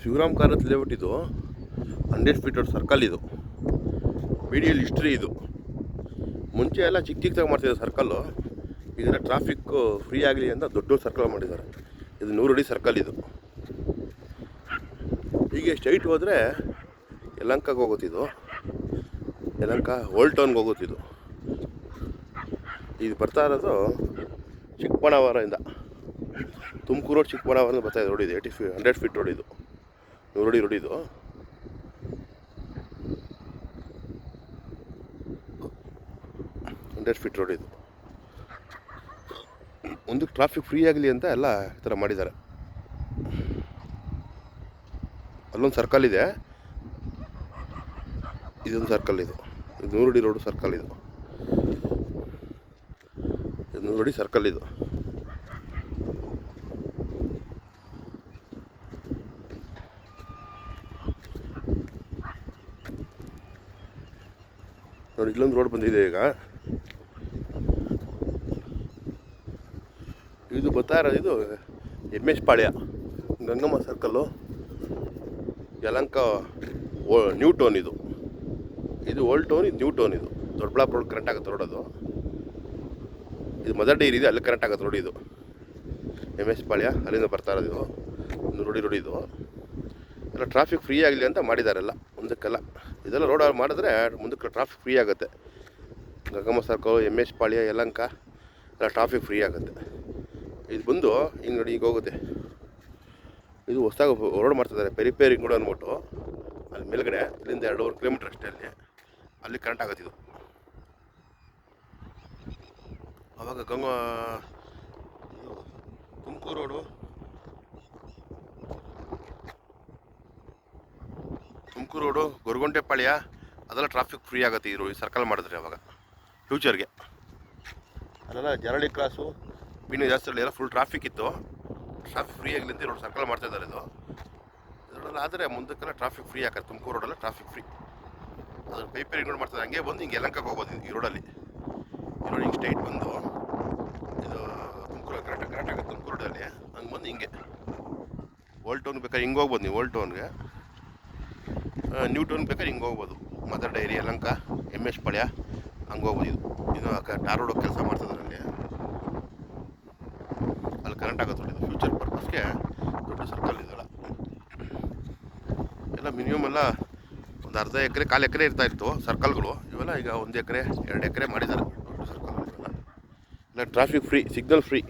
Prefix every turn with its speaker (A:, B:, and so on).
A: Shivaram Karanth layout ಇದು 100 feet circle. ಇದು B D L history. ಇದು ಮುಂಚೆ ಎಲ್ಲ ಚಿಕ್ಕ ಚಿಕ್ಕದಾಗಿ ಮಾಡ್ತಿದ್ದಾರೆ ಸರ್ಕಲ್ಲು. ಇದೆಲ್ಲ ಟ್ರಾಫಿಕ್ ಫ್ರೀ ಆಗಲಿ ಅಂತ ದೊಡ್ಡ ಸರ್ಕಲ್ ಮಾಡಿದ್ದಾರೆ. ಇದು 100 ಅಡಿ ಸರ್ಕಲ್. ಇದು ಹೀಗೆ ಸ್ಟ್ರೈಟ್ ಹೋದರೆ ಯಲಹಂಕಕ್ಕೆ ಹೋಗುತ್ತಿದ್ದು, ಯಲಹಂಕ ಓಲ್ಡ್ ಟೌನ್ಗೆ ಹೋಗುತ್ತಿದ್ದು. ಇದು ಬರ್ತಾ ಇರೋದು ಚಿಕ್ಕಬಳ್ಳಾಪುರದಿಂದ, ತುಮಕೂರು ರೋಡ್ ಚಿಕ್ಕಬಳ್ಳಾಪುರದಿಂದ ಬರ್ತಾ ಇದೆ ರೋಡ್. ಇದು 100 ಫೀಟ್ ರೋಡ್. ಇದು 100 ಅಡಿ ರೋಡ್. ಇದು 100 ಫೀಟ್ ರೋಡ್. ಇದು ಮುಂದಕ್ಕೆ ಟ್ರಾಫಿಕ್ ಫ್ರೀ ಆಗಲಿ ಅಂತ ಎಲ್ಲ ಈ ಥರ ಮಾಡಿದ್ದಾರೆ. ಅಲ್ಲೊಂದು ಸರ್ಕಲ್ ಇದೆ, ಇದೊಂದು ಸರ್ಕಲ್. ಇದು 100 ಅಡಿ ರೋಡು ಸರ್ಕಲ್. ಇದು 100 ಅಡಿ ಸರ್ಕಲ್. ಇದು ನೋಡಿ, ಇಲ್ಲೊಂದು ರೋಡ್ ಬಂದಿದೆ. ಈಗ ಇದು ಬರ್ತಾ ಇರೋದು ಇದು MS Palya, Gangamma circle, Yelahanka new town. ಇದು ಓಲ್ಡ್ ಟೌನ್, ಇದು ನ್ಯೂ ಟೌನ್. ಇದು ದೊಡ್ಡಬಳ್ಳಾಪುರ ರೋಡ್ ಕರೆಂಟ್ ಆಗುತ್ತೆ ರೋಡ್. ಅದು ಇದು ಮದರ್ ಡೈರಿ ಇದೆ, ಅಲ್ಲಿ ಕರೆಂಟ್ ಆಗುತ್ತೆ ರೋಡ್. ಇದು MS ಪಾಳ್ಯ, ಅಲ್ಲಿಂದ ಬರ್ತಾ ಇರೋದು. ಇದು 100 ಅಡಿ ರೋಡ್. ಇದು ಎಲ್ಲ ಟ್ರಾಫಿಕ್ ಫ್ರೀ ಆಗಲಿ ಅಂತ ಮಾಡಿದಾರೆಲ್ಲ ಮುಂದಕ್ಕೆಲ್ಲ. ಇದೆಲ್ಲ ರೋಡ್ ಮಾಡಿದ್ರೆ ಮುಂದಕ್ಕೆ ಟ್ರಾಫಿಕ್ ಫ್ರೀ ಆಗುತ್ತೆ. ಗಂಗಮ್ಮ ಸರ್ಕಲ್, MS ಪಾಳ್ಯ, ಯಲಹಂಕ ಎಲ್ಲ ಟ್ರಾಫಿಕ್ ಫ್ರೀ ಆಗುತ್ತೆ. ಇದು ಬಂದು ಹಿಂಗೆ ನೋಡಿ, ಈಗ ಹೋಗುತ್ತೆ. ಇದು ಹೊಸದಾಗಿ ರೋಡ್ ಮಾಡ್ತಿದ್ದಾರೆ, ಪೆರಿ ರೋಡ್ ಅಂದ್ಬಿಟ್ಟು. ಅಲ್ಲಿ ಮೇಲ್ಗಡೆ ಇಲ್ಲಿಂದ 2.5 ಕಿಲೋಮೀಟ್ರ್ ಅಷ್ಟೇ ಅಲ್ಲಿ ಕರೆಂಟ್ ಆಗುತ್ತೆ. ಇದು ಆವಾಗ ತುಮಕೂರು ರೋಡು, ಗೊರಗುಂಟೆಪಾಳ್ಯ ಅದೆಲ್ಲ ಟ್ರಾಫಿಕ್ ಫ್ರೀ ಆಗುತ್ತೆ ಈ ಸರ್ಕಲ್ ಮಾಡಿದ್ರೆ. ಅವಾಗ ಫ್ಯೂಚರ್ಗೆ ಅಲ್ಲೆಲ್ಲ ಜರಳಿ ಕ್ರಾಸು, ಬಿನ್ನು ಜಾಸ್ತಿ ಎಲ್ಲ ಫುಲ್ ಟ್ರಾಫಿಕ್ ಇತ್ತು. ಟ್ರಾಫಿಕ್ ಫ್ರೀ ಆಗಲಿ ಅಂತ ರೋಡ್ ಸರ್ಕಲ್ ಮಾಡ್ತಾ ಇದ್ದಾರೆ. ಇದರಲ್ಲ ಆದರೆ ಮುಂದಕ್ಕೆಲ್ಲ ಟ್ರಾಫಿಕ್ ಫ್ರೀ ಆಗುತ್ತೆ. ತುಮಕೂರು ರೋಡೆಲ್ಲ ಟ್ರಾಫಿಕ್ ಫ್ರೀ. ಅದ್ರ ಪೈಪೇರಿ ರೋಡ್ ಮಾಡ್ತಾರೆ. ಹಂಗೆ ಬಂದು ಹಿಂಗೆ ಯಲಹಂಕಕ್ಕೆ ಹೋಗ್ಬೋದು ಈ ರೋಡಲ್ಲಿ. ಈ ರೋಡ್ ಹಿಂಗೆ ಸ್ಟ್ರೈಟ್ ಬಂದು ಇದು ತುಮಕೂರು ಕರೆಕ್ಟ್ ಆಗುತ್ತೆ. ತುಮಕೂರು ರೋಡಲ್ಲಿ ಹಂಗೆ ಬಂದು ಹಿಂಗೆ ಓಲ್ಡ್ ಟೌನ್ ಬೇಕಾದ್ರೆ ಹಿಂಗೆ ಹೋಗ್ಬೋದು ನೀವು. ಓಲ್ಡ್ ಟೌನ್ಗೆ, ನ್ಯೂ ಟೌನ್ ಬೇಕಾದ್ರೆ ಹಿಂಗೆ ಹೋಗ್ಬೋದು. ಮದರ್ ಡೈರಿ, ಯಲಹಂಕ, MS ಪಾಳ್ಯ ಹಂಗೆ ಹೋಗ್ಬೋದು. ಇದು ಟಾರ್ ರೋಡ್ ಕೆಲಸ ಮಾಡ್ತಿದ್ದಾರೆ ಅಲ್ಲಿ ಕರೆಂಟ್ ಆಗುತ್ತೆ ನೋಡಿ. ಇದು ಫ್ಯೂಚರ್ ಪರ್ಪಸ್ಗೆ ದೊಡ್ಡ ಸರ್ಕಲ್. ಇದೆಲ್ಲ ಎಲ್ಲ ಮಿನಿಮಮ್ ಎಲ್ಲ ಒಂದು ಅರ್ಧ ಎಕರೆ, 1/4 ಎಕರೆ ಇರ್ತಾಯಿತ್ತು ಸರ್ಕಲ್ಗಳು. ಇವೆಲ್ಲ ಈಗ 1 ಎಕರೆ 2 ಎಕರೆ ಮಾಡಿದ್ದಾರೆ ದೊಡ್ಡ ಸರ್ಕಲ್. ಎಲ್ಲ ಟ್ರಾಫಿಕ್ ಫ್ರೀ, ಸಿಗ್ನಲ್ ಫ್ರೀ.